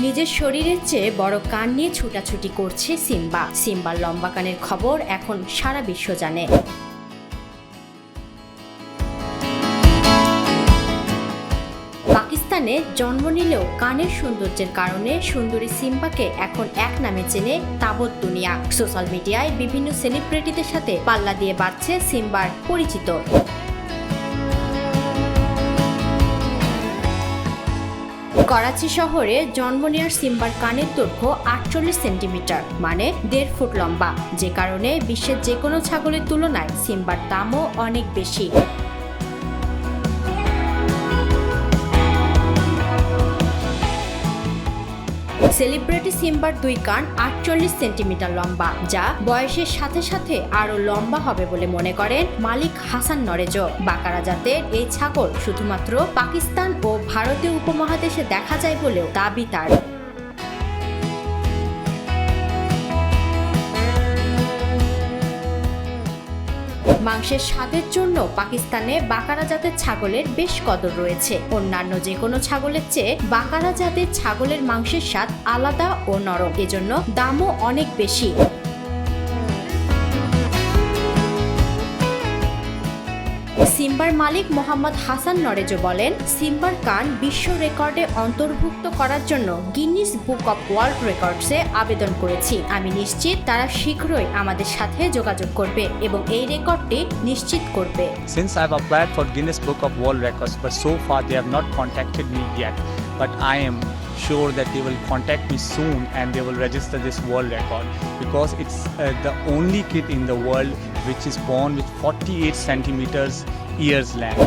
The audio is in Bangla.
নিজের শরীরের চেয়ে বড় কান নিয়ে ছুটাছুটি করছে সিম্বা। সিম্বার লম্বা কানের খবর এখন সারা বিশ্ব জানে। পাকিস্তানে জন্ম নিলেও কানের সৌন্দর্যের কারণে সুন্দরী সিম্বাকে এখন এক নামে চেনে তাবৎ দুনিয়া। সোশ্যাল মিডিয়ায় বিভিন্ন সেলিব্রিটিদের সাথে পাল্লা দিয়ে বাড়ছে সিম্বার পরিচিত। করাচি শহরে জন্ম নেওয়ার সিম্বার কানের দৈর্ঘ্য 48 সেন্টিমিটার, মানে 1.5 ফুট লম্বা, যে কারণে বিশ্বের যে কোনো ছাগলের তুলনায় সিম্বার দামও অনেক বেশি। সেলিব্রিটি সিম্বার 2 কান 48 সেন্টিমিটার লম্বা, যা বয়সের সাথে সাথে আরো লম্বা হবে বলে মনে করেন মালিক হাসান নরেজো। বাকারা জাতের এই ছাগল শুধুমাত্র পাকিস্তান ও ভারতীয় উপমহাদেশে দেখা যায় বলেও দাবি তার। মাংসের স্বাদের জন্য পাকিস্তানে বাকারা জাতের ছাগলের বেশ কদর রয়েছে। অন্যান্য যে কোনো ছাগলের চেয়ে বাকারা জাতের ছাগলের মাংসের স্বাদ আলাদা ও নরম, এজন্য দামও অনেক বেশি। সিম্বার মালিক মোহাম্মদ হাসান নরেজো বলেন, সিম্বার কান বিশ্ব রেকর্ডে অন্তর্ভুক্ত করার জন্য গিনিস বুক অব ওয়ার্ল্ড রেকর্ডসে আবেদন করেছি। আমি নিশ্চিত তারা শীঘ্রই আমাদের সাথে যোগাযোগ করবে এবং এই রেকর্ডটি নিশ্চিত করবে। Since I've applied for Guinness Book of World Records, but so far they have not contacted me yet. But I am sure that they will contact me soon and they will register this world record, because it's the only kid in the world which is born with 48 centimeters ears length.